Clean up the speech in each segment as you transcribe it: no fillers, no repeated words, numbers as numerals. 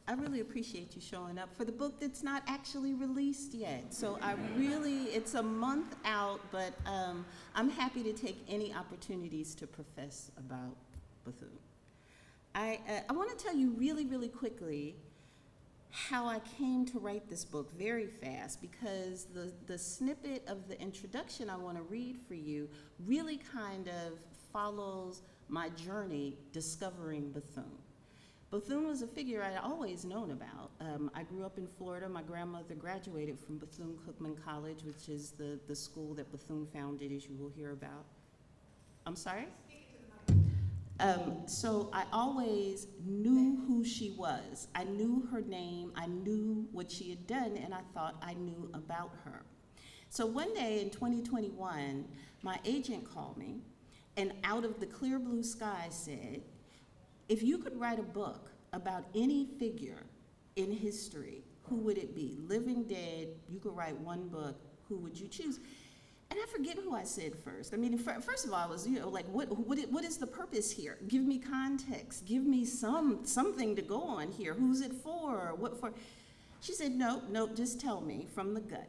I really appreciate you showing up for the book that's not actually released yet. So it's a month out, but I'm happy to take any opportunities to profess about Bethune. I want to tell you really, really quickly how I came to write this book very fast, because the snippet of the introduction I want to read for you really kind of follows my journey discovering Bethune. Bethune was a figure I'd always known about. I grew up in Florida. My grandmother graduated from Bethune-Cookman College, which is the school that Bethune founded, as you will hear about. I'm sorry? So I always knew who she was. I knew her name, I knew what she had done, and I thought I knew about her. So one day in 2021, my agent called me, and out of the clear blue sky said, if you could write a book about any figure in history, who would it be? Living, dead, you could write one book, who would you choose? And I forget who I said first. I mean, first of all, I was, like, what is the purpose here? Give me context. Give me something to go on here. Who's it for? What for? She said, no, just tell me from the gut.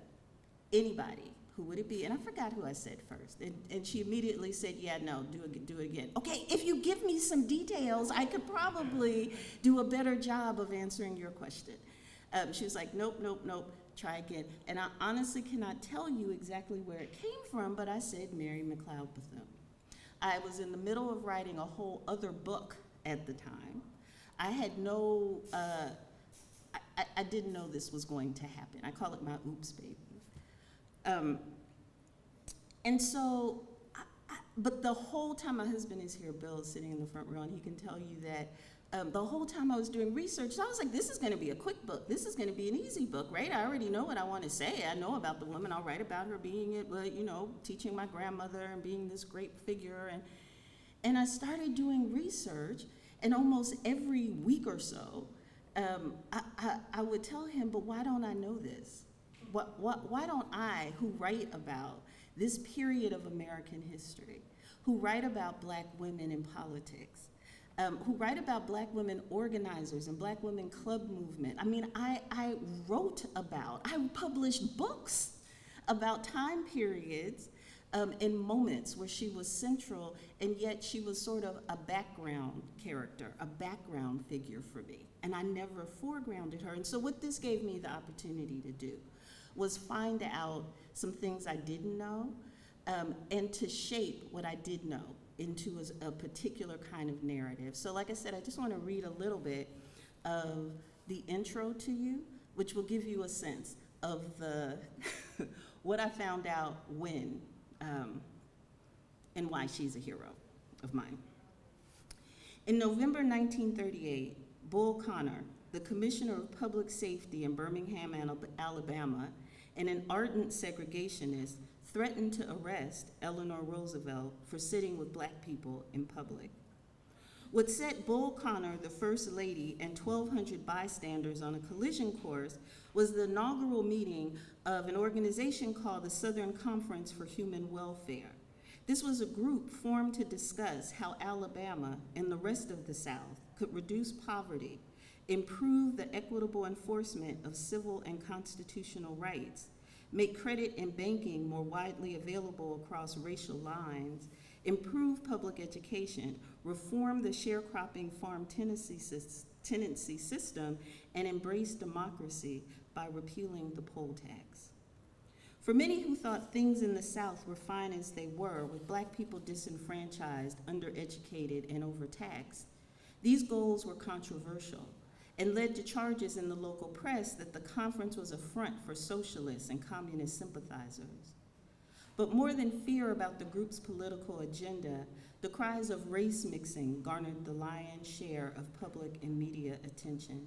Anybody. Who would it be? And I forgot who I said first. And she immediately said, yeah, no, do it again. Okay, if you give me some details, I could probably do a better job of answering your question. She was like, nope, try again. And I honestly cannot tell you exactly where it came from, but I said Mary McLeod Bethune. I was in the middle of writing a whole other book at the time. I had no, I didn't know this was going to happen. I call it my oops baby. And so, but the whole time, my husband is here, Bill is sitting in the front row, and he can tell you that the whole time I was doing research, I was like, this is going to be a quick book. This is going to be an easy book, right? I already know what I want to say. I know about the woman. I'll write about her being, teaching my grandmother and being this great figure. And I started doing research, and almost every week or so, I would tell him, but why don't I know this? Why don't I, who write about this period of American history, who write about Black women in politics, who write about Black women organizers and Black women club movement. I mean, I published books about time periods and moments where she was central, and yet she was sort of a background character, a background figure for me. And I never foregrounded her. And so what this gave me the opportunity to do was find out some things I didn't know, and to shape what I did know into a particular kind of narrative. So like I said, I just want to read a little bit of the intro to you, which will give you a sense of what I found out when, and why she's a hero of mine. In November 1938, Bull Connor, the Commissioner of Public Safety in Birmingham, Alabama, and an ardent segregationist, threatened to arrest Eleanor Roosevelt for sitting with Black people in public. What set Bull Connor, the First Lady, and 1,200 bystanders on a collision course was the inaugural meeting of an organization called the Southern Conference for Human Welfare. This was a group formed to discuss how Alabama and the rest of the South could reduce poverty, improve the equitable enforcement of civil and constitutional rights, make credit and banking more widely available across racial lines, improve public education, reform the sharecropping farm tenancy system, and embrace democracy by repealing the poll tax. For many who thought things in the South were fine as they were, with Black people disenfranchised, undereducated, and overtaxed, these goals were controversial and led to charges in the local press that the conference was a front for socialists and communist sympathizers. But more than fear about the group's political agenda, the cries of race mixing garnered the lion's share of public and media attention.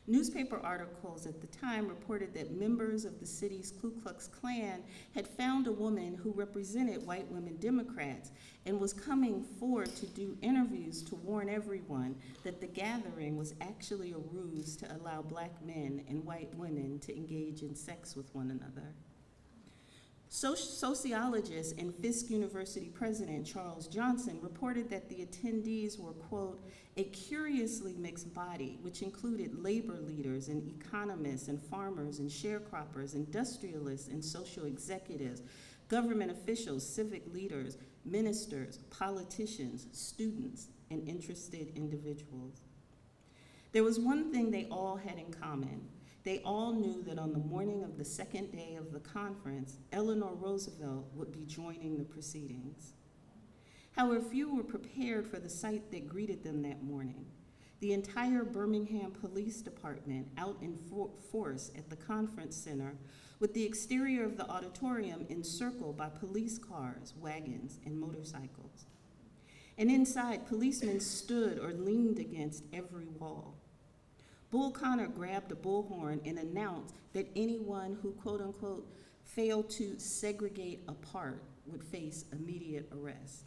Newspaper articles at the time reported that members of the city's Ku Klux Klan had found a woman who represented white women Democrats and was coming forward to do interviews to warn everyone that the gathering was actually a ruse to allow Black men and white women to engage in sex with one another. Sociologist and Fisk University president Charles Johnson reported that the attendees were, quote, a curiously mixed body, which included labor leaders and economists and farmers and sharecroppers, industrialists and social executives, government officials, civic leaders, ministers, politicians, students, and interested individuals. There was one thing they all had in common. They all knew that on the morning of the second day of the conference, Eleanor Roosevelt would be joining the proceedings. However, few were prepared for the sight that greeted them that morning. The entire Birmingham Police Department out in force at the conference center, with the exterior of the auditorium encircled by police cars, wagons, and motorcycles. And inside, policemen stood or leaned against every wall. Bull Connor grabbed a bullhorn and announced that anyone who, quote unquote, failed to segregate apart would face immediate arrest.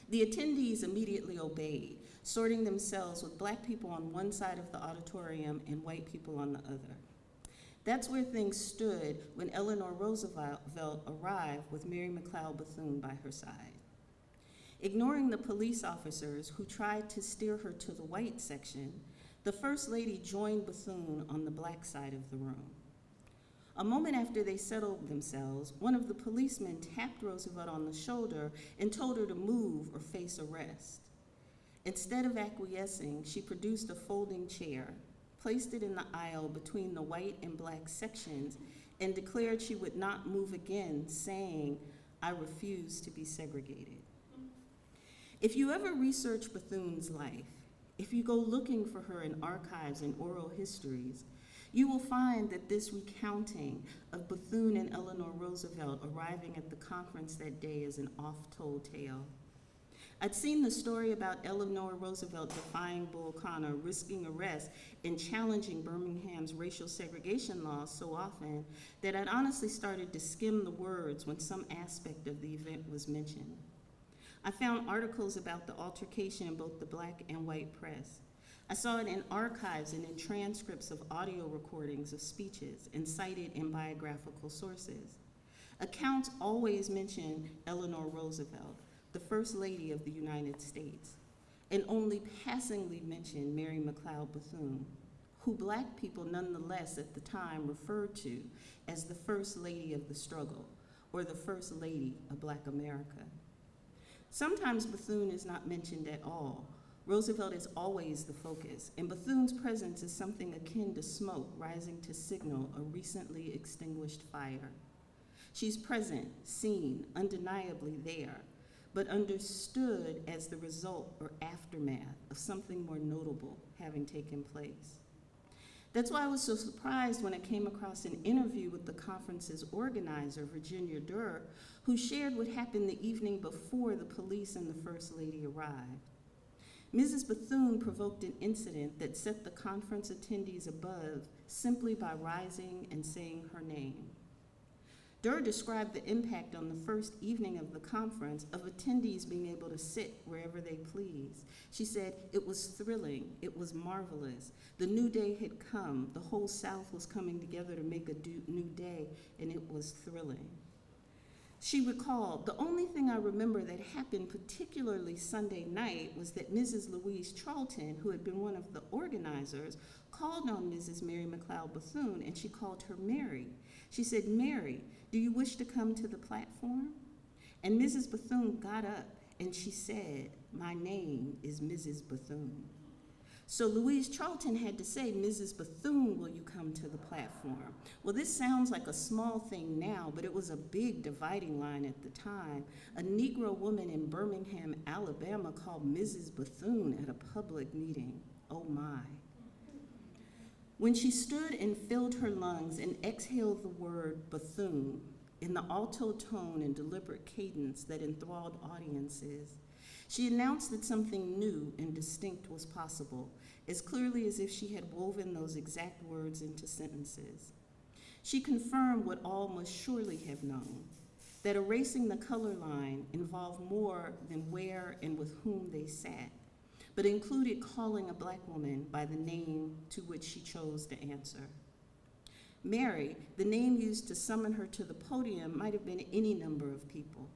The attendees immediately obeyed, sorting themselves with black people on one side of the auditorium and white people on the other. That's where things stood when Eleanor Roosevelt arrived with Mary McLeod Bethune by her side. Ignoring the police officers who tried to steer her to the white section, the First Lady joined Bethune on the black side of the room. A moment after they settled themselves, one of the policemen tapped Roosevelt on the shoulder and told her to move or face arrest. Instead of acquiescing, she produced a folding chair, placed it in the aisle between the white and black sections, and declared she would not move again, saying, "I refuse to be segregated." If you ever research Bethune's life, if you go looking for her in archives and oral histories, you will find that this recounting of Bethune and Eleanor Roosevelt arriving at the conference that day is an oft-told tale. I'd seen the story about Eleanor Roosevelt defying Bull Connor, risking arrest, and challenging Birmingham's racial segregation laws so often that I'd honestly started to skim the words when some aspect of the event was mentioned. I found articles about the altercation in both the black and white press. I saw it in archives and in transcripts of audio recordings of speeches and cited in biographical sources. Accounts always mention Eleanor Roosevelt, the First Lady of the United States, and only passingly mention Mary McLeod Bethune, who black people nonetheless at the time referred to as the First Lady of the struggle, or the First Lady of Black America. Sometimes Bethune is not mentioned at all. Roosevelt is always the focus, and Bethune's presence is something akin to smoke rising to signal a recently extinguished fire. She's present, seen, undeniably there, but understood as the result or aftermath of something more notable having taken place. That's why I was so surprised when I came across an interview with the conference's organizer, Virginia Durr, who shared what happened the evening before the police and the First Lady arrived. Mrs. Bethune provoked an incident that set the conference attendees above simply by rising and saying her name. Durr described the impact on the first evening of the conference of attendees being able to sit wherever they please. She said, "It was thrilling, it was marvelous. The new day had come, the whole South was coming together to make a new day, and it was thrilling." She recalled, "The only thing I remember that happened particularly Sunday night was that Mrs. Louise Charlton, who had been one of the organizers, called on Mrs. Mary McLeod Bethune, and she called her Mary. She said, 'Mary, do you wish to come to the platform?' And Mrs. Bethune got up and she said, 'My name is Mrs. Bethune.' So Louise Charlton had to say, 'Mrs. Bethune, will you come to the platform?' Well, this sounds like a small thing now, but it was a big dividing line at the time. A Negro woman in Birmingham, Alabama called Mrs. Bethune at a public meeting. Oh my. When she stood and filled her lungs and exhaled the word Bethune in the alto tone and deliberate cadence that enthralled audiences, she announced that something new and distinct was possible, as clearly as if she had woven those exact words into sentences. She confirmed what all must surely have known, that erasing the color line involved more than where and with whom they sat, but included calling a black woman by the name to which she chose to answer. Mary, the name used to summon her to the podium, might have been any number of people.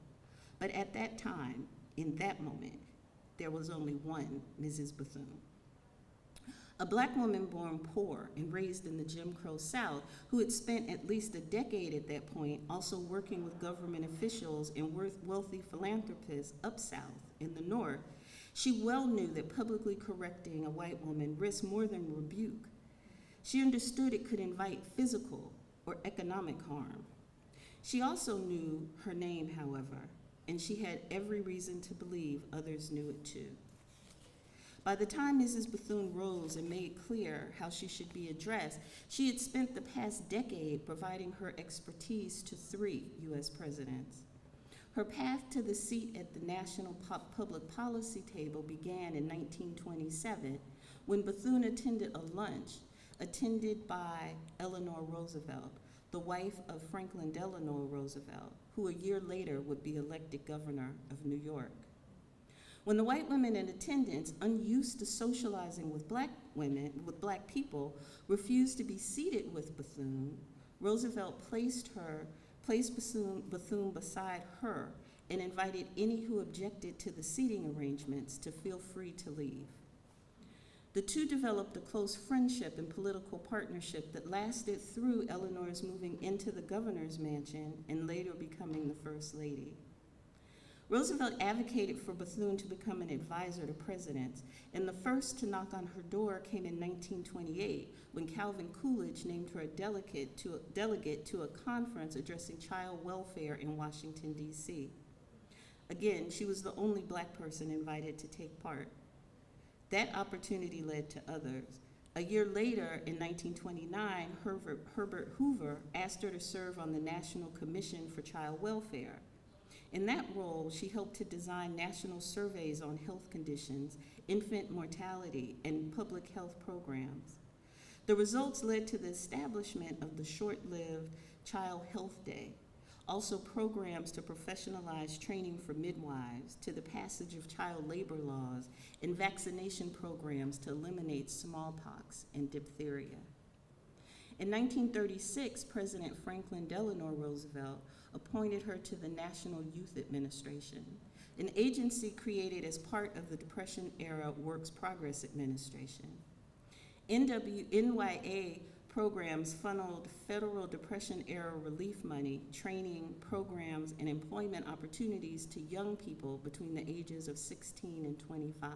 But at that time, in that moment, there was only one Mrs. Bethune. A Black woman born poor and raised in the Jim Crow South, who had spent at least a decade at that point also working with government officials and wealthy philanthropists up south in the North, she well knew that publicly correcting a white woman risked more than rebuke. She understood it could invite physical or economic harm. She also knew her name, however, and she had every reason to believe others knew it too. By the time Mrs. Bethune rose and made clear how she should be addressed, she had spent the past decade providing her expertise to 3 U.S. presidents. Her path to the seat at the National Public Policy table began in 1927 when Bethune attended a lunch attended by Eleanor Roosevelt, the wife of Franklin Delano Roosevelt, who a year later would be elected governor of New York. When the white women in attendance, unused to socializing with Black people, refused to be seated with Bethune, Roosevelt placed Bethune beside her and invited any who objected to the seating arrangements to feel free to leave. The two developed a close friendship and political partnership that lasted through Eleanor's moving into the governor's mansion and later becoming the First Lady. Roosevelt advocated for Bethune to become an advisor to presidents, and the first to knock on her door came in 1928 when Calvin Coolidge named her a delegate to a conference addressing child welfare in Washington, D.C. Again, she was the only Black person invited to take part. That opportunity led to others. A year later, in 1929, Herbert Hoover asked her to serve on the National Commission for Child Welfare. In that role, she helped to design national surveys on health conditions, infant mortality, and public health programs. The results led to the establishment of the short-lived Child Health Day, also programs to professionalize training for midwives, to the passage of child labor laws, and vaccination programs to eliminate smallpox and diphtheria. In 1936, President Franklin Delano Roosevelt appointed her to the National Youth Administration, an agency created as part of the Depression-era Works Progress Administration. NYA programs funneled federal Depression-era relief money, training programs, and employment opportunities to young people between the ages of 16 and 25.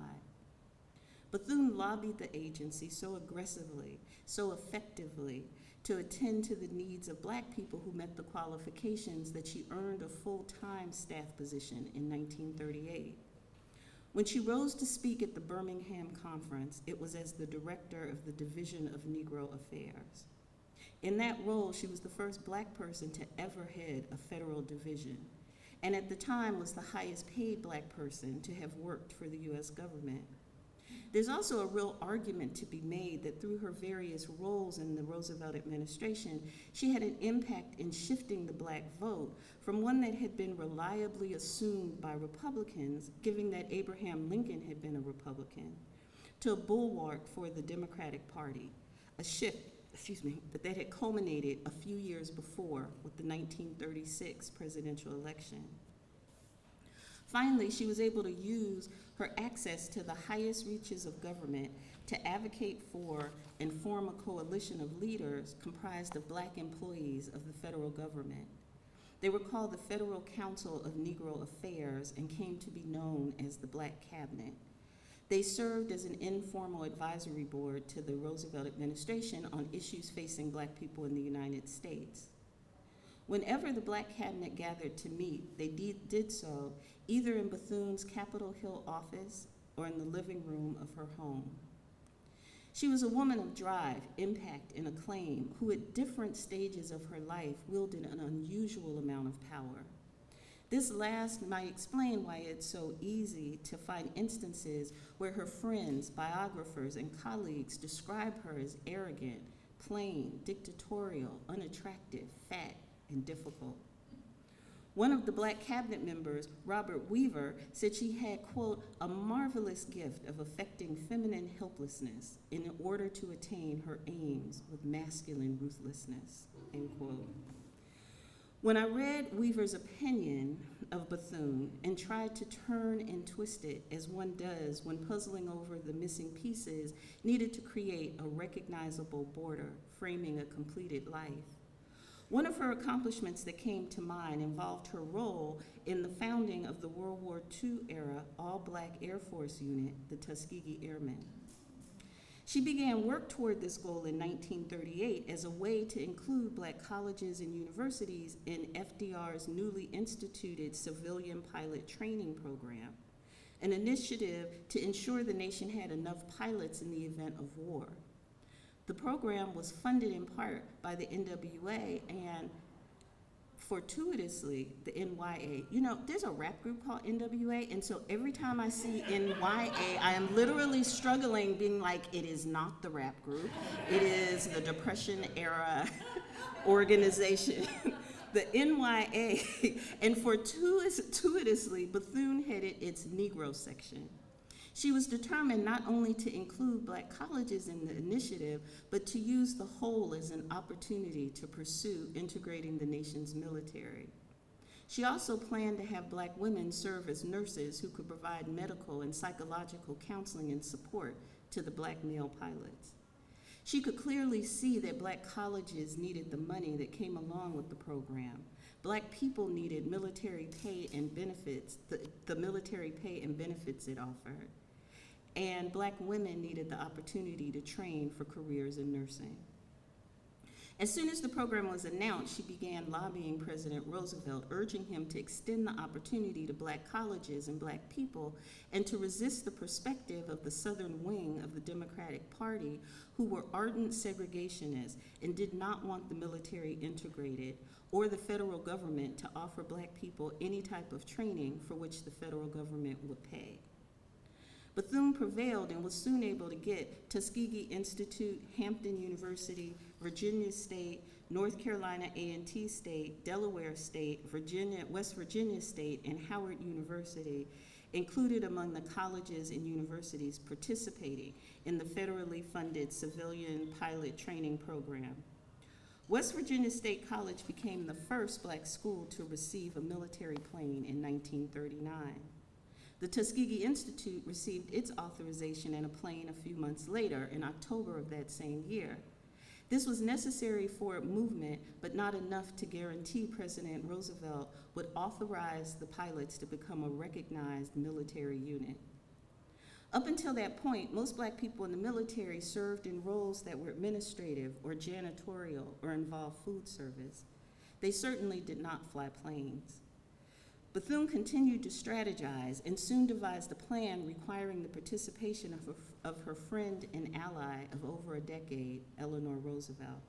Bethune lobbied the agency so aggressively, so effectively, to attend to the needs of Black people who met the qualifications that she earned a full-time staff position in 1938. When she rose to speak at the Birmingham conference, it was as the director of the Division of Negro Affairs. In that role, she was the first Black person to ever head a federal division, and at the time was the highest paid Black person to have worked for the U.S. government. There's also a real argument to be made that through her various roles in the Roosevelt administration, she had an impact in shifting the Black vote from one that had been reliably assumed by Republicans, given that Abraham Lincoln had been a Republican, to a bulwark for the Democratic Party, a shift, that had culminated a few years before with the 1936 presidential election. Finally, she was able to use her access to the highest reaches of government to advocate for and form a coalition of leaders comprised of Black employees of the federal government. They were called the Federal Council of Negro Affairs and came to be known as the Black Cabinet. They served as an informal advisory board to the Roosevelt administration on issues facing Black people in the United States. Whenever the Black Cabinet gathered to meet, they did so either in Bethune's Capitol Hill office or in the living room of her home. She was a woman of drive, impact, and acclaim who at different stages of her life wielded an unusual amount of power. This last might explain why it's so easy to find instances where her friends, biographers, and colleagues describe her as arrogant, plain, dictatorial, unattractive, fat, and difficult. One of the Black cabinet members, Robert Weaver, said she had, quote, a marvelous gift of affecting feminine helplessness in order to attain her aims with masculine ruthlessness, end quote. When I read Weaver's opinion of Bethune and tried to turn and twist it as one does when puzzling over the missing pieces needed to create a recognizable border framing a completed life, one of her accomplishments that came to mind involved her role in the founding of the World War II era all-Black Air Force unit, the Tuskegee Airmen. She began work toward this goal in 1938 as a way to include Black colleges and universities in FDR's newly instituted civilian pilot training program, an initiative to ensure the nation had enough pilots in the event of war. The program was funded in part by the NWA and fortuitously the NYA. You know, there's a rap group called NWA, and so every time I see NYA, I am literally struggling, being like, it is not the rap group. It is the Depression era organization. The NYA, and fortuitously, Bethune headed its Negro section. She was determined not only to include Black colleges in the initiative, but to use the whole as an opportunity to pursue integrating the nation's military. She also planned to have Black women serve as nurses who could provide medical and psychological counseling and support to the Black male pilots. She could clearly see that Black colleges needed the money that came along with the program. Black people needed military pay and benefits, the military pay and benefits it offered. And Black women needed the opportunity to train for careers in nursing. As soon as the program was announced, she began lobbying President Roosevelt, urging him to extend the opportunity to Black colleges and Black people, and to resist the perspective of the Southern wing of the Democratic Party, who were ardent segregationists and did not want the military integrated or the federal government to offer Black people any type of training for which the federal government would pay. Bethune prevailed and was soon able to get Tuskegee Institute, Hampton University, Virginia State, North Carolina A&T State, Delaware State, West Virginia State, and Howard University included among the colleges and universities participating in the federally funded civilian pilot training program. West Virginia State College became the first Black school to receive a military plane in 1939. The Tuskegee Institute received its authorization and a plane a few months later, in October of that same year. This was necessary for movement, but not enough to guarantee President Roosevelt would authorize the pilots to become a recognized military unit. Up until that point, most Black people in the military served in roles that were administrative or janitorial or involved food service. They certainly did not fly planes. Bethune continued to strategize and soon devised a plan requiring the participation of her friend and ally of over a decade, Eleanor Roosevelt.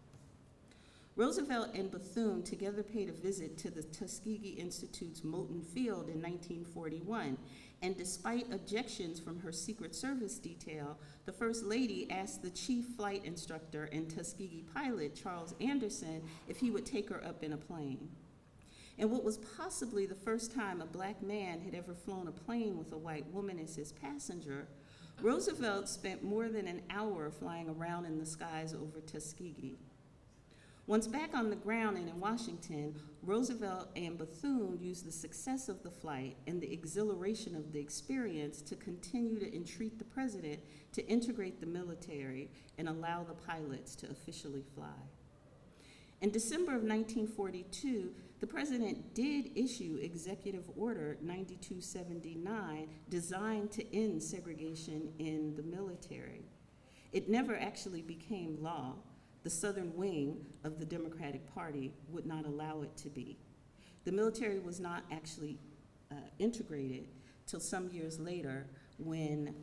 Roosevelt and Bethune together paid a visit to the Tuskegee Institute's Moulton Field in 1941, and despite objections from her Secret Service detail, the First Lady asked the chief flight instructor and Tuskegee pilot, Charles Anderson, if he would take her up in a plane. And what was possibly the first time a Black man had ever flown a plane with a white woman as his passenger, Roosevelt spent more than an hour flying around in the skies over Tuskegee. Once back on the ground and in Washington, Roosevelt and Bethune used the success of the flight and the exhilaration of the experience to continue to entreat the president to integrate the military and allow the pilots to officially fly. In December of 1942, the president did issue Executive Order 9279, designed to end segregation in the military. It never actually became law. The Southern wing of the Democratic Party would not allow it to be. The military was not actually integrated till some years later when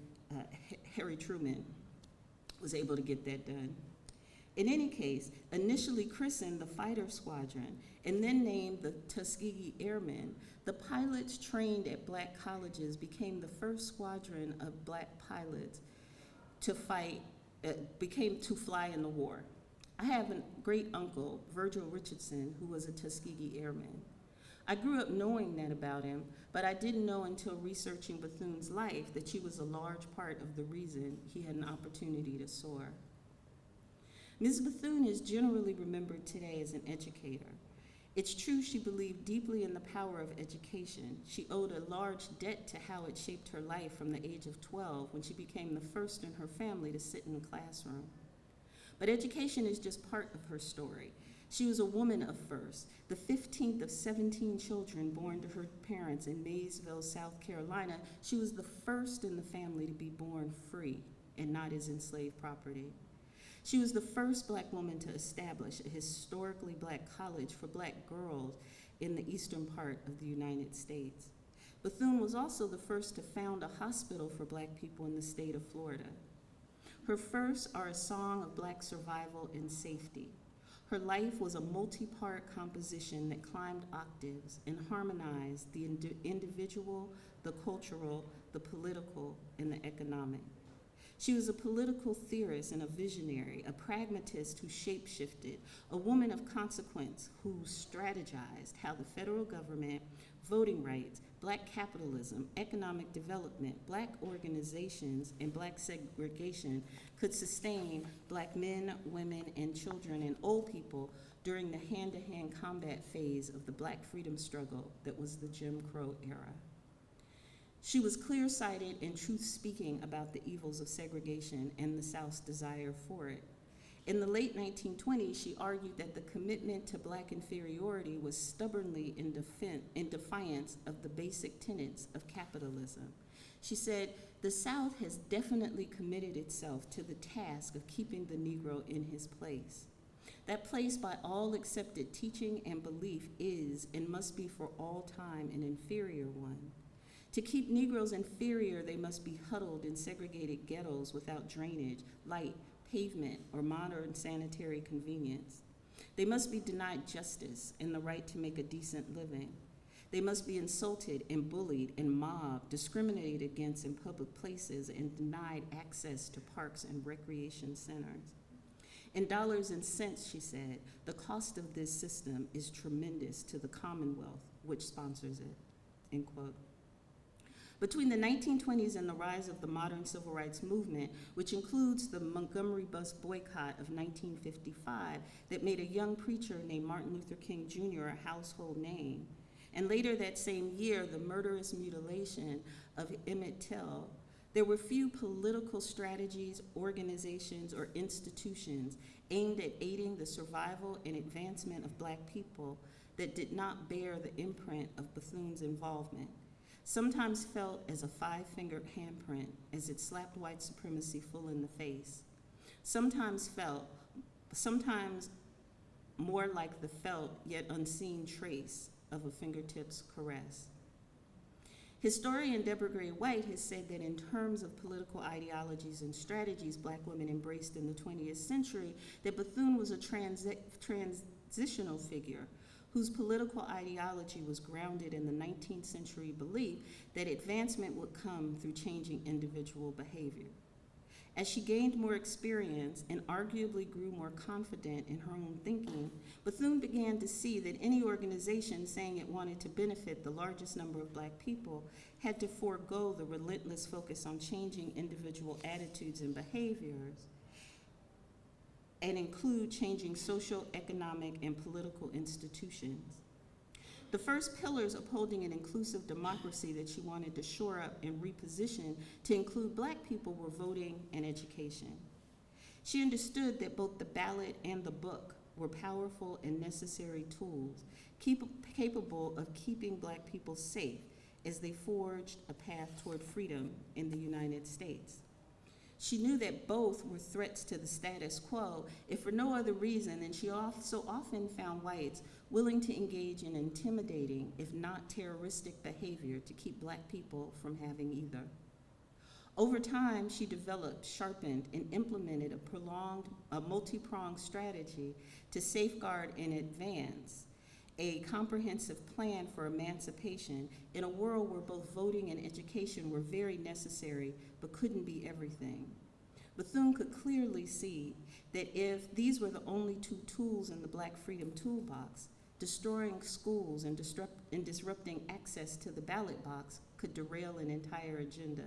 Harry Truman was able to get that done. In any case, initially christened the Fighter Squadron and then named the Tuskegee Airmen, the pilots trained at Black colleges became the first squadron of Black pilots to fly in the war. I have a great uncle, Virgil Richardson, who was a Tuskegee Airman. I grew up knowing that about him, but I didn't know until researching Bethune's life that she was a large part of the reason he had an opportunity to soar. Ms. Bethune is generally remembered today as an educator. It's true she believed deeply in the power of education. She owed a large debt to how it shaped her life from the age of 12 when she became the first in her family to sit in the classroom. But education is just part of her story. She was a woman of first, the 15th of 17 children born to her parents in Maysville, South Carolina. She was the first in the family to be born free and not as enslaved property. She was the first Black woman to establish a historically Black college for Black girls in the eastern part of the United States. Bethune was also the first to found a hospital for Black people in the state of Florida. Her firsts are a song of Black survival and safety. Her life was a multi-part composition that climbed octaves and harmonized the individual, the cultural, the political, and the economic. She was a political theorist and a visionary, a pragmatist who shape-shifted, a woman of consequence who strategized how the federal government, voting rights, Black capitalism, economic development, Black organizations, and Black segregation could sustain Black men, women, and children and old people during the hand-to-hand combat phase of the Black freedom struggle that was the Jim Crow era. She was clear-sighted and truth-speaking about the evils of segregation and the South's desire for it. In the late 1920s, she argued that the commitment to Black inferiority was stubbornly in defiance of the basic tenets of capitalism. She said, "The South has definitely committed itself to the task of keeping the Negro in his place. That place by all accepted teaching and belief is and must be for all time an inferior one. To keep Negroes inferior, they must be huddled in segregated ghettos without drainage, light, pavement, or modern sanitary convenience. They must be denied justice and the right to make a decent living. They must be insulted and bullied and mobbed, discriminated against in public places, and denied access to parks and recreation centers. In dollars and cents," she said, "the cost of this system is tremendous to the Commonwealth, which sponsors it," end quote. Between the 1920s and the rise of the modern civil rights movement, which includes the Montgomery bus boycott of 1955 that made a young preacher named Martin Luther King Jr. a household name, and later that same year, the murderous mutilation of Emmett Till, there were few political strategies, organizations, or institutions aimed at aiding the survival and advancement of Black people that did not bear the imprint of Bethune's involvement, sometimes felt as a five-fingered handprint as it slapped white supremacy full in the face, sometimes more like the felt yet unseen trace of a fingertips caress. Historian Deborah Gray White has said that in terms of political ideologies and strategies Black women embraced in the 20th century, that Bethune was a transitional figure whose political ideology was grounded in the 19th century belief that advancement would come through changing individual behavior. As she gained more experience and arguably grew more confident in her own thinking, Bethune began to see that any organization saying it wanted to benefit the largest number of Black people had to forego the relentless focus on changing individual attitudes and behaviors and include changing social, economic, and political institutions. The first pillars upholding an inclusive democracy that she wanted to shore up and reposition to include Black people were voting and education. She understood that both the ballot and the book were powerful and necessary tools capable of keeping Black people safe as they forged a path toward freedom in the United States. She knew that both were threats to the status quo, if for no other reason than she so often found whites willing to engage in intimidating, if not terroristic behavior to keep Black people from having either. Over time, she developed, sharpened, and implemented a multi-pronged strategy to safeguard and advance a comprehensive plan for emancipation in a world where both voting and education were very necessary but couldn't be everything. Bethune could clearly see that if these were the only two tools in the Black freedom toolbox, destroying schools and disrupting access to the ballot box could derail an entire agenda.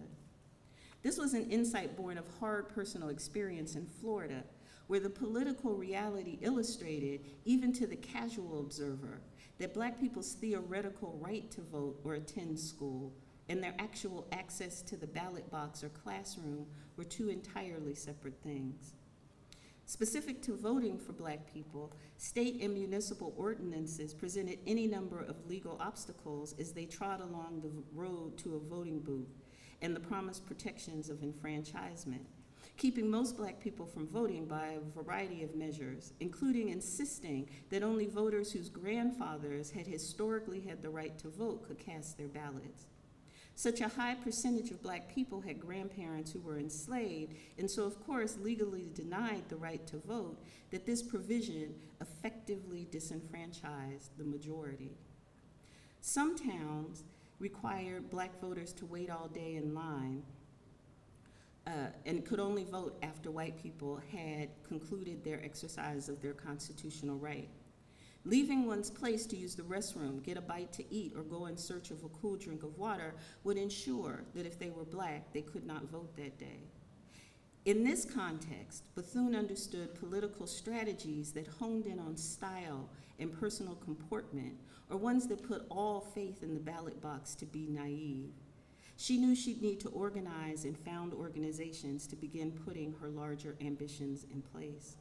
This was an insight born of hard personal experience in Florida, where the political reality illustrated, even to the casual observer, that Black people's theoretical right to vote or attend school and their actual access to the ballot box or classroom were two entirely separate things. Specific to voting for Black people, state and municipal ordinances presented any number of legal obstacles as they trod along the road to a voting booth and the promised protections of enfranchisement, keeping most Black people from voting by a variety of measures, including insisting that only voters whose grandfathers had historically had the right to vote could cast their ballots. Such a high percentage of Black people had grandparents who were enslaved, and so of course legally denied the right to vote, that this provision effectively disenfranchised the majority. Some towns required Black voters to wait all day in line and could only vote after white people had concluded their exercise of their constitutional right. Leaving one's place to use the restroom, get a bite to eat, or go in search of a cool drink of water would ensure that if they were Black, they could not vote that day. In this context, Bethune understood political strategies that honed in on style and personal comportment, or ones that put all faith in the ballot box to be naive. She knew she'd need to organize and found organizations to begin putting her larger ambitions in place.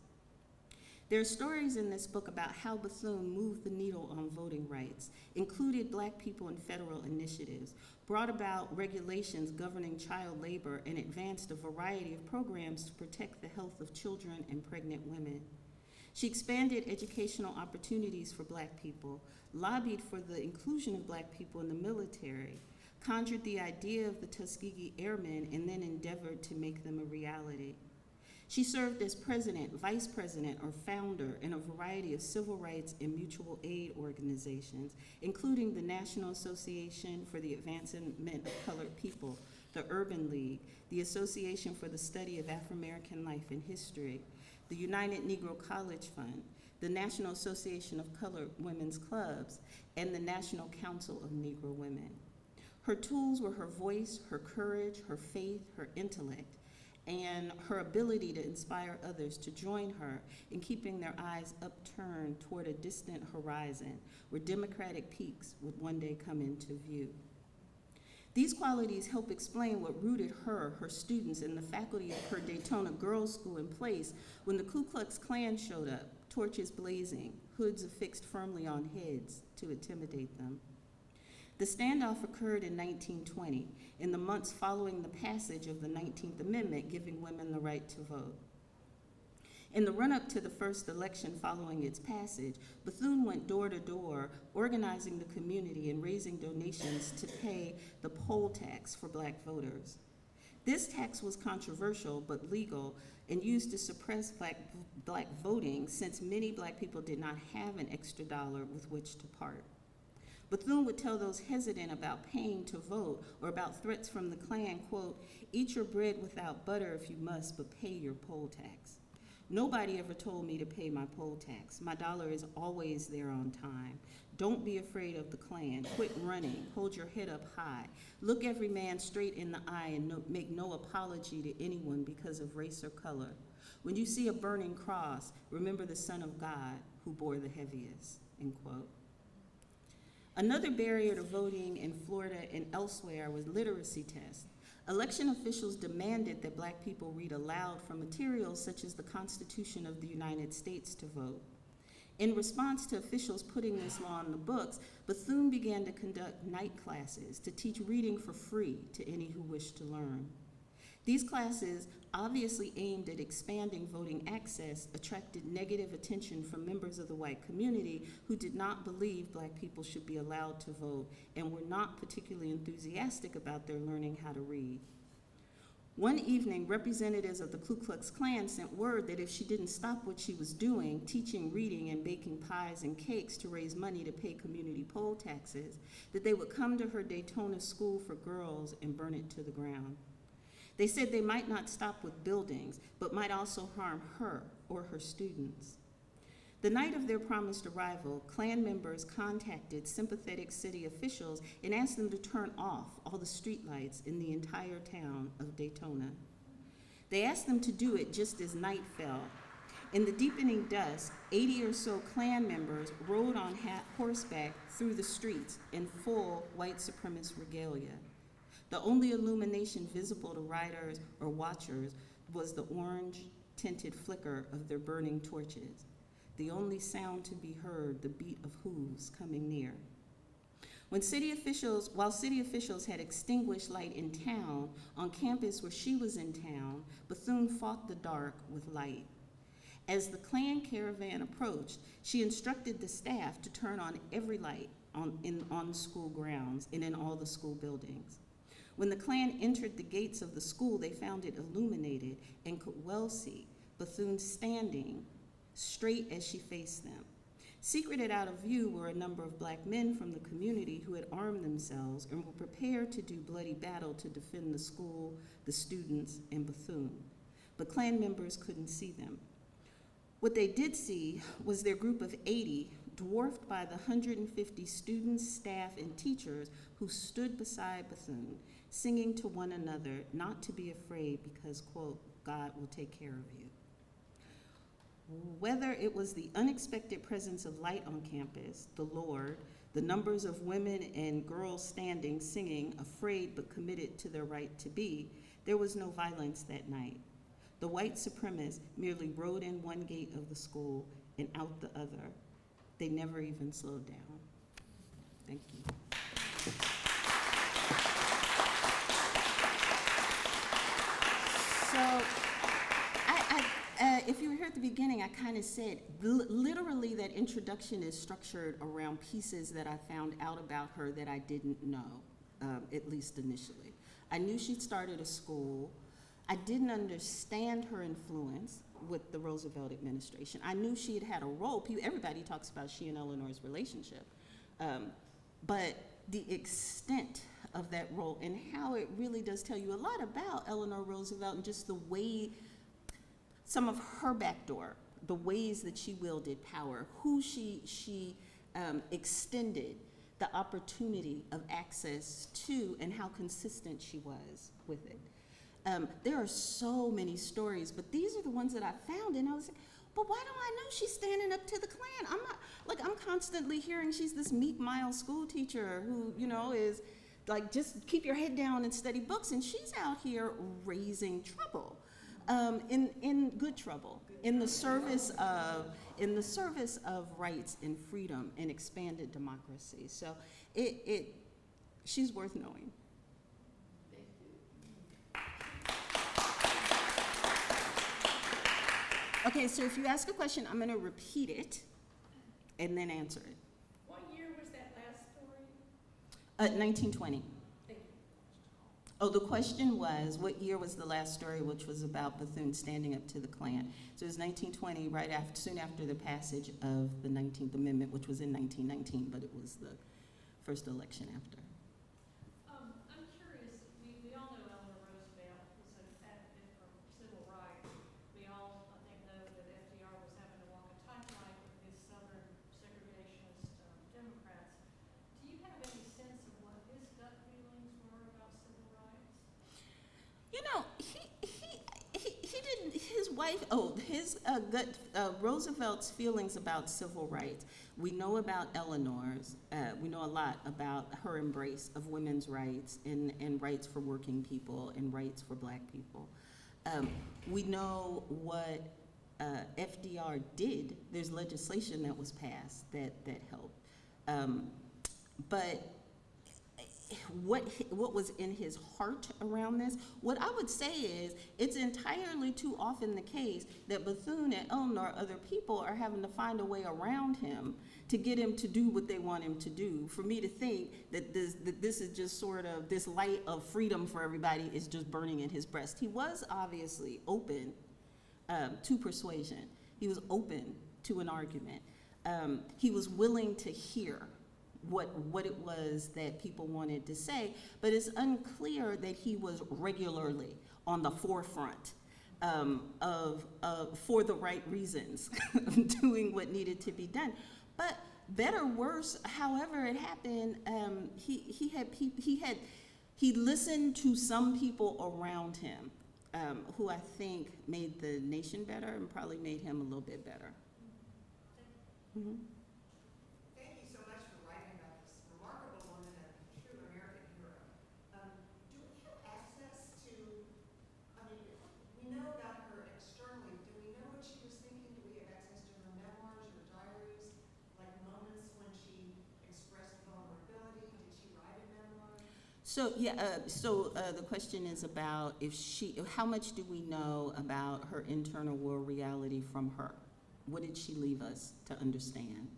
There are stories in this book about how Bethune moved the needle on voting rights, included Black people in federal initiatives, brought about regulations governing child labor, and advanced a variety of programs to protect the health of children and pregnant women. She expanded educational opportunities for Black people, lobbied for the inclusion of Black people in the military, conjured the idea of the Tuskegee Airmen, and then endeavored to make them a reality. She served as president, vice president, or founder in a variety of civil rights and mutual aid organizations, including the National Association for the Advancement of Colored People, the Urban League, the Association for the Study of Afro-American Life and History, the United Negro College Fund, the National Association of Colored Women's Clubs, and the National Council of Negro Women. Her tools were her voice, her courage, her faith, her intellect, and her ability to inspire others to join her in keeping their eyes upturned toward a distant horizon where democratic peaks would one day come into view. These qualities help explain what rooted her, her students, and the faculty of her Daytona Girls' School in place when the Ku Klux Klan showed up, torches blazing, hoods affixed firmly on heads to intimidate them. The standoff occurred in 1920, in the months following the passage of the 19th Amendment giving women the right to vote. In the run-up to the first election following its passage, Bethune went door to door, organizing the community and raising donations to pay the poll tax for Black voters. This tax was controversial but legal and used to suppress Black voting, since many Black people did not have an extra dollar with which to part. Bethune would tell those hesitant about paying to vote or about threats from the Klan, quote, "Eat your bread without butter if you must, but pay your poll tax. Nobody ever told me to pay my poll tax. My dollar is always there on time. Don't be afraid of the Klan. Quit running. Hold your head up high. Look every man straight in the eye and make no apology to anyone because of race or color. When you see a burning cross, remember the Son of God who bore the heaviest," end quote. Another barrier to voting in Florida and elsewhere was literacy tests. Election officials demanded that Black people read aloud from materials such as the Constitution of the United States to vote. In response to officials putting this law in the books, Bethune began to conduct night classes to teach reading for free to any who wished to learn. These classes, obviously aimed at expanding voting access, attracted negative attention from members of the white community who did not believe Black people should be allowed to vote and were not particularly enthusiastic about their learning how to read. One evening, representatives of the Ku Klux Klan sent word that if she didn't stop what she was doing, teaching reading and baking pies and cakes to raise money to pay community poll taxes, that they would come to her Daytona School for Girls and burn it to the ground. They said they might not stop with buildings, but might also harm her or her students. The night of their promised arrival, Klan members contacted sympathetic city officials and asked them to turn off all the streetlights in the entire town of Daytona. They asked them to do it just as night fell. In the deepening dusk, 80 or so Klan members rode on horseback through the streets in full white supremacist regalia. The only illumination visible to riders or watchers was the orange-tinted flicker of their burning torches. The only sound to be heard, the beat of hooves coming near. While city officials had extinguished light in town, on campus where she was in town, Bethune fought the dark with light. As the Klan caravan approached, she instructed the staff to turn on every light on the school grounds and in all the school buildings. When the Klan entered the gates of the school, they found it illuminated and could well see Bethune standing straight as she faced them. Secreted out of view were a number of black men from the community who had armed themselves and were prepared to do bloody battle to defend the school, the students, and Bethune. But Klan members couldn't see them. What they did see was their group of 80, dwarfed by the 150 students, staff, and teachers who stood beside Bethune, singing to one another not to be afraid because, quote, God will take care of you. Whether it was the unexpected presence of light on campus, the Lord, the numbers of women and girls standing, singing, afraid but committed to their right to be, there was no violence that night. The white supremacists merely rode in one gate of the school and out the other. They never even slowed down. Thank you. So, if you were here at the beginning, I kind of said, literally that introduction is structured around pieces that I found out about her that I didn't know, at least initially. I knew she'd started a school. I didn't understand her influence with the Roosevelt administration. I knew she had had a role. Everybody talks about she and Eleanor's relationship. But the extent of that role and how it really does tell you a lot about Eleanor Roosevelt and just the way, some of her backdoor, the ways that she wielded power, who she extended the opportunity of access to, and how consistent she was with it. There are so many stories, but these are the ones that I found, and I was like, but why don't I know she's standing up to the Klan? I'm constantly hearing she's this meek, mild school teacher who, is like, just keep your head down and study books, and she's out here raising trouble, in good trouble, in the service of rights and freedom and expanded democracy. So she's worth knowing. Okay, so if you ask a question, I'm going to repeat it and then answer it. What year was that last story? 1920. Thank you. Oh, the question was, what year was the last story, which was about Bethune standing up to the Klan? So it was 1920, soon after the passage of the 19th Amendment, which was in 1919, but it was the first election after. I'm curious, we all know Eleanor Roosevelt was an advocate for civil rights. We all, I think, know that FDR was having to walk a tightrope with his Southern segregationist Democrats. Do you have any sense of what his gut feelings were about civil rights? He didn't, his wife, Roosevelt's feelings about civil rights. We know about Eleanor's, we know a lot about her embrace of women's rights and rights for working people and rights for black people. We know what FDR did. There's legislation that was passed that helped. But what was in his heart around this, what I would say is it's entirely too often the case that Bethune and Eleanor, other people, are having to find a way around him to get him to do what they want him to do. For me to think that this is just sort of, this light of freedom for everybody is just burning in his breast. He was obviously open to persuasion. He was open to an argument. He was willing to hear what it was that people wanted to say, but it's unclear that he was regularly on the forefront for the right reasons, doing what needed to be done. But better, worse, however it happened, he listened to some people around him, who I think made the nation better and probably made him a little bit better. Mm-hmm. Thank you so much for writing about this remarkable woman and a true American hero. Do we have access to, I mean, we know about her externally. Do we know what she was thinking? Do we have access to her memoirs, her diaries, like moments when she expressed vulnerability? Did she write a memoir? So the question is about how much do we know about her internal world reality from her? What did she leave us to understand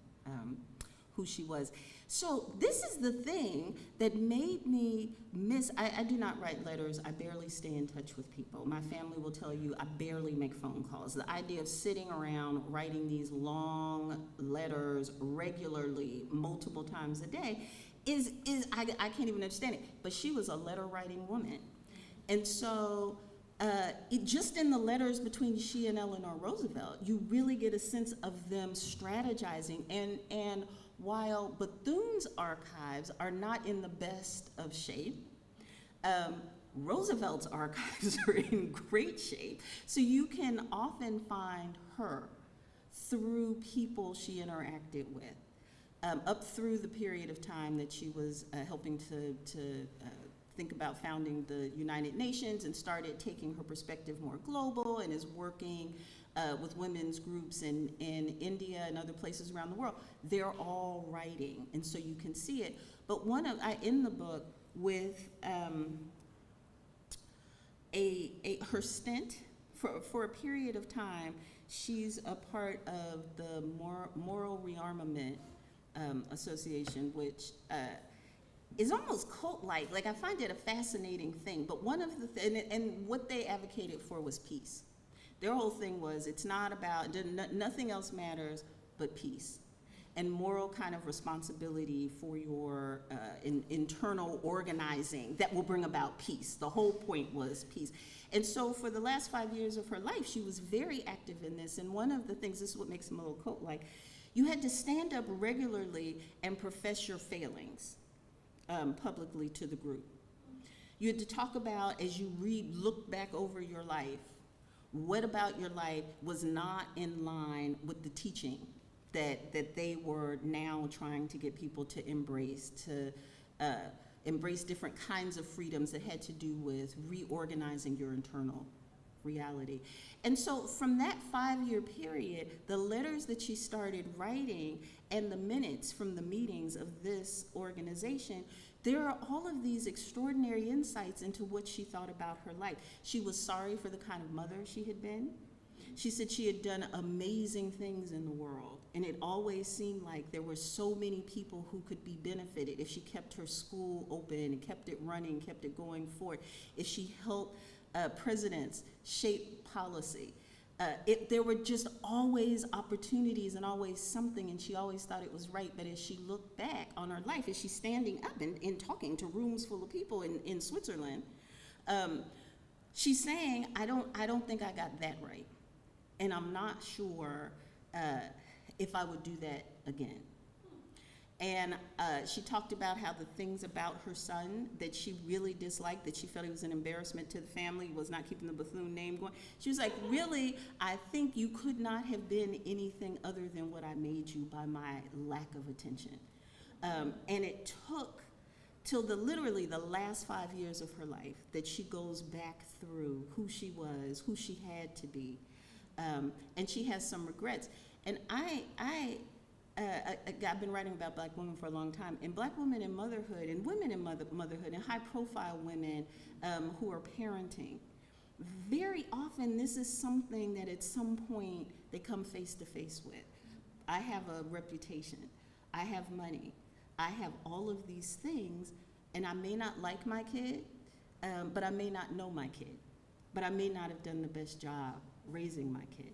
who she was? So this is the thing that made me miss. I do not write letters. I barely stay in touch with people. My family will tell you I barely make phone calls. The idea of sitting around writing these long letters regularly, multiple times a day, I can't even understand it. But she was a letter writing woman, and so. Just in the letters between she and Eleanor Roosevelt, you really get a sense of them strategizing. And while Bethune's archives are not in the best of shape, Roosevelt's archives are in great shape. So you can often find her through people she interacted with, up through the period of time that she was helping to think about founding the United Nations and started taking her perspective more global and is working with women's groups in India and other places around the world. They're all writing, and so you can see it. But I end the book with her stint for a period of time. She's a part of the Moral Rearmament Association, which is almost cult-like. Like, I find it a fascinating thing. But one of the and what they advocated for was peace. Their whole thing was it's not about nothing else matters but peace and moral kind of responsibility for your internal organizing that will bring about peace. The whole point was peace. And so for the last 5 years of her life, she was very active in this. And one of the things, this is what makes them a little cult-like, you had to stand up regularly and profess your failings publicly to the group. You had to talk about, as you look back over your life, what about your life was not in line with the teaching that they were now trying to get people to embrace different kinds of freedoms that had to do with reorganizing your internal reality. And so from that 5-year period, the letters that she started writing and the minutes from the meetings of this organization, there are all of these extraordinary insights into what she thought about her life. She was sorry for the kind of mother she had been. She said she had done amazing things in the world, and it always seemed like there were so many people who could be benefited if she kept her school open and kept it running, kept it going forward, if she helped presidents shape policy. There were just always opportunities and always something, and she always thought it was right. But as she looked back on her life, as she's standing up and talking to rooms full of people in Switzerland, she's saying, I don't think I got that right. And I'm not sure if I would do that again. And she talked about how the things about her son that she really disliked, that she felt he was an embarrassment to the family, was not keeping the Bethune name going. She was like, really, I think you could not have been anything other than what I made you by my lack of attention. And it took till literally the last 5 years of her life that she goes back through who she was, who she had to be. And she has some regrets. And I've been writing about Black women for a long time, and Black women in motherhood, and women in motherhood, and high-profile women who are parenting. Very often, this is something that at some point they come face-to-face with. I have a reputation. I have money. I have all of these things, and I may not like my kid, but I may not know my kid. But I may not have done the best job raising my kid.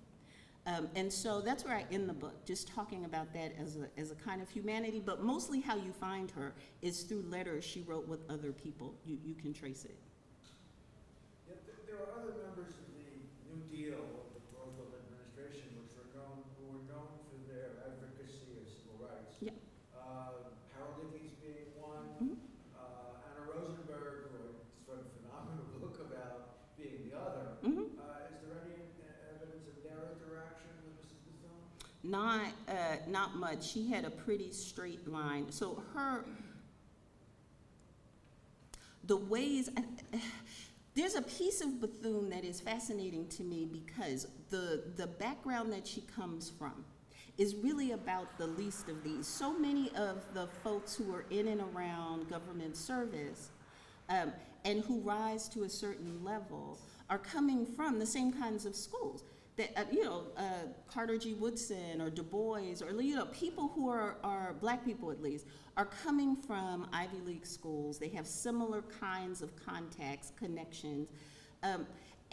And so that's where I end the book, just talking about that as a kind of humanity, but mostly how you find her is through letters she wrote with other people. You can trace it. Yeah, there are other members of the new Yeah. Paralympics being one. Mhm. Anna Rosenberg, who I sort of phenomenal book about, being the other. Mhm. Is there any evidence of their interaction with Mrs. Bethune? Not much. She had a pretty straight line. So the ways, there's a piece of Bethune that is fascinating to me because the background that she comes from is really about the least of these. So many of the folks who are in and around government service and who rise to a certain level are coming from the same kinds of schools that, Carter G. Woodson or Du Bois or, people who are black people at least, are coming from Ivy League schools. They have similar kinds of contacts, connections.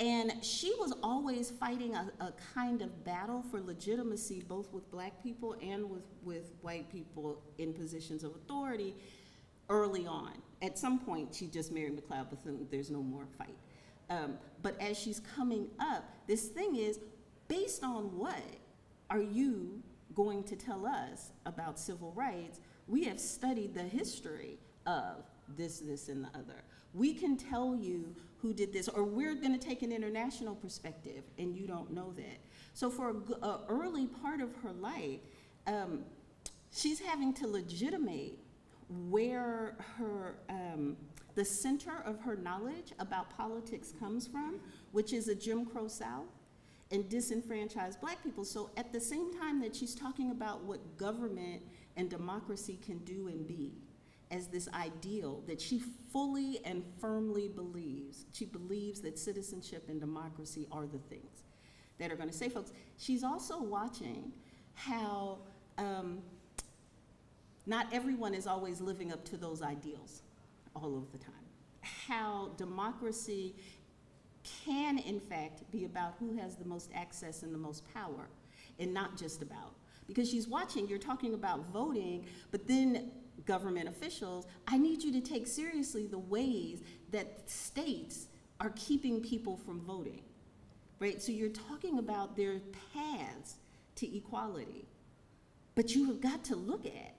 And she was always fighting a kind of battle for legitimacy, both with black people and with white people in positions of authority early on. At some point, she just married McLeod Bethune. There's no more fight. But as she's coming up, this thing is, based on what are you going to tell us about civil rights? We have studied the history of this, and the other. We can tell you who did this, or we're going to take an international perspective, and you don't know that. So for an early part of her life, she's having to legitimate where her the center of her knowledge about politics comes from, which is a Jim Crow South and disenfranchised black people. So at the same time that she's talking about what government and democracy can do and be as this ideal that she fully and firmly believes, she believes that citizenship and democracy are the things that are going to save folks. She's also watching how not everyone is always living up to those ideals all of the time. How democracy can, in fact, be about who has the most access and the most power, and not just about. Because she's watching, you're talking about voting, but then government officials, I need you to take seriously the ways that states are keeping people from voting, right? So you're talking about their paths to equality, but you have got to look at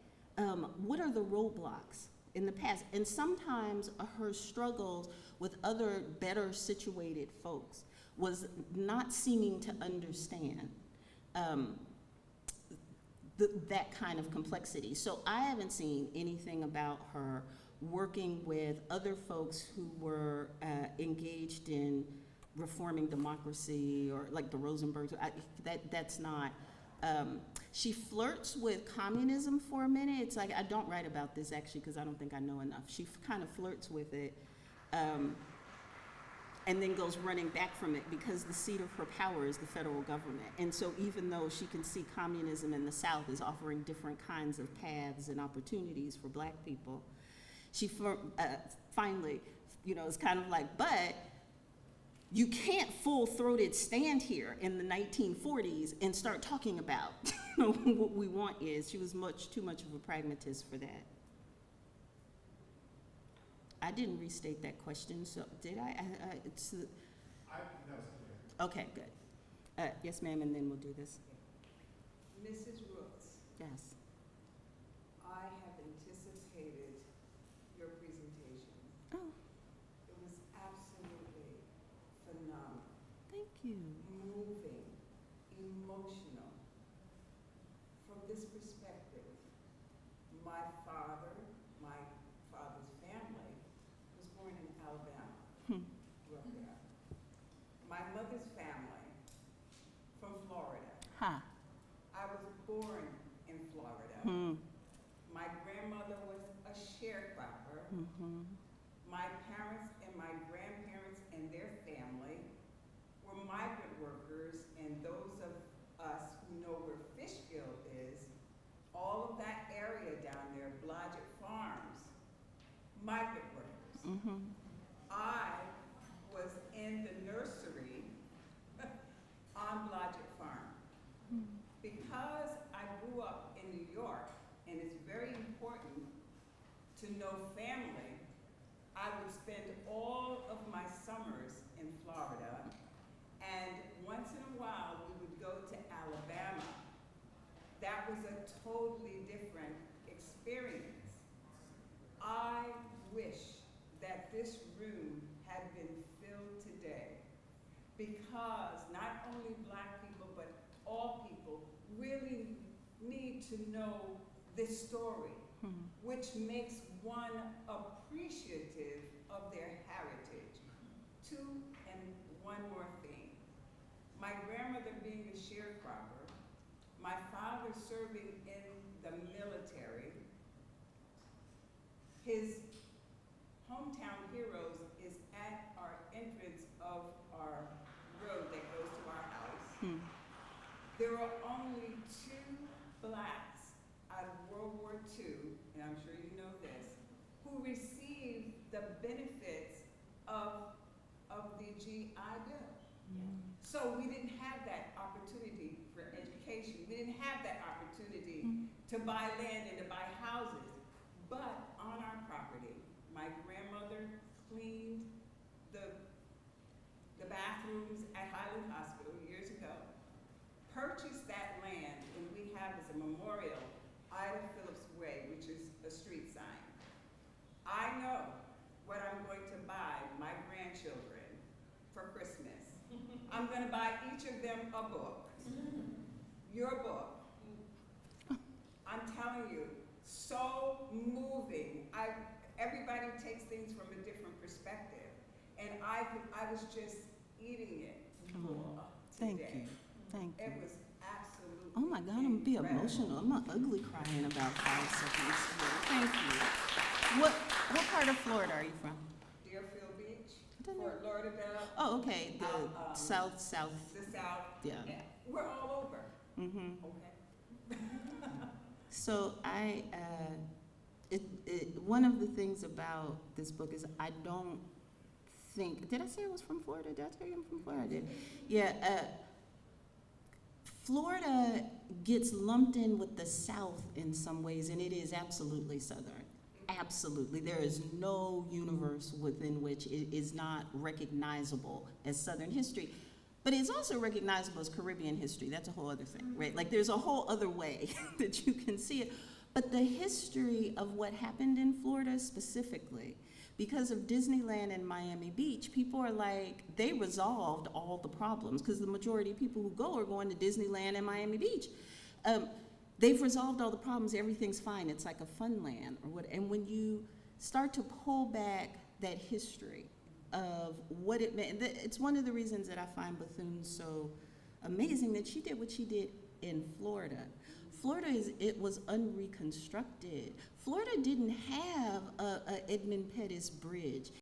what are the roadblocks in the past? And sometimes her struggles with other better situated folks was not seeming to understand that kind of complexity. So I haven't seen anything about her working with other folks who were engaged in reforming democracy, or like the Rosenbergs. That's not. She flirts with communism for a minute. It's like, I don't write about this actually because I don't think I know enough. She kind of flirts with it and then goes running back from it because the seat of her power is the federal government. And so even though she can see communism in the South is offering different kinds of paths and opportunities for black people, she finally, is kind of like, but you can't full-throated stand here in the 1940s and start talking about what we want is. She was too much of a pragmatist for that. I didn't restate that question, so did I? That was clear. Okay, good. Yes, ma'am, and then we'll do this. Mrs. Rooks, Yes. I have anticipated your presentation. Oh, It was absolutely phenomenal, thank you. moving, emotional. From this perspective, my father's family was born in Alabama, grew up there. My mother's family from Florida. Ha. I was born in Florida. My grandmother was a sharecropper. Mm-hmm. My parents and my grandparents and their family were migrant workers, and those of us who know where Fishkill is, all of that area down there, Blodgett Farms, migrant workers. Mm-hmm. I was in the nursery on Blodgett Farm. Because I grew up in New York, and it's very important to know family, I would spend all of my summers in Florida, and once in a while we would go to Alabama. that was a totally different experience. I wish that this room had been filled today, because not only Black people, but all people really need to know this story, which makes one appreciative of their heritage. Two, and one more thing. My grandmother being a sharecropper, my father serving in the military, his hometown heroes is at our entrance of our road that goes to our house. There are only 2 Blacks out of World War II, and I'm sure you know this, who received the benefits of the GI Bill. So we didn't have that opportunity for education. We didn't have that opportunity to buy land and to buy houses. But on our property, my grandmother cleaned the bathrooms at Highland Hospital years ago, purchased that land, and we have as a memorial Ida Phillips Way, which is a street sign. I know what I'm going to buy my grandchildren for Christmas. I'm going to buy each of them a book. Your book. I'm telling you, so moving. Everybody takes things from a different perspective, and I was just eating it raw Thank today. you. Thank you. It was absolutely Oh my God, I'm gonna be incredible. emotional. I'm not ugly crying about 5 seconds. Thank you. What part of Florida are you from? Deerfield Beach, I don't know. Fort Lauderdale, Oh, okay, the Um, south. the South. Yeah. We're all over. Mm-hmm. Okay. So one of the things about this book is I don't think, did I say I was from Florida? Did I tell you I'm from Florida? I did. Yeah, Florida gets lumped in with the South in some ways, and it is absolutely Southern. Absolutely. There is no universe within which it is not recognizable as Southern history. But it's also recognizable as Caribbean history. That's a whole other thing, right? Like there's a whole other way that you can see it. But the history of what happened in Florida specifically, because of Disneyland and Miami Beach, people are like, they resolved all the problems because the majority of people who go are going to Disneyland and Miami Beach. They've resolved all the problems, everything's fine. It's like a fun land or what. And when you start to pull back that history of what it meant, it's one of the reasons that I find Bethune so amazing, that she did what she did in Florida. Florida it was unreconstructed. Florida didn't have a Edmund Pettus Bridge.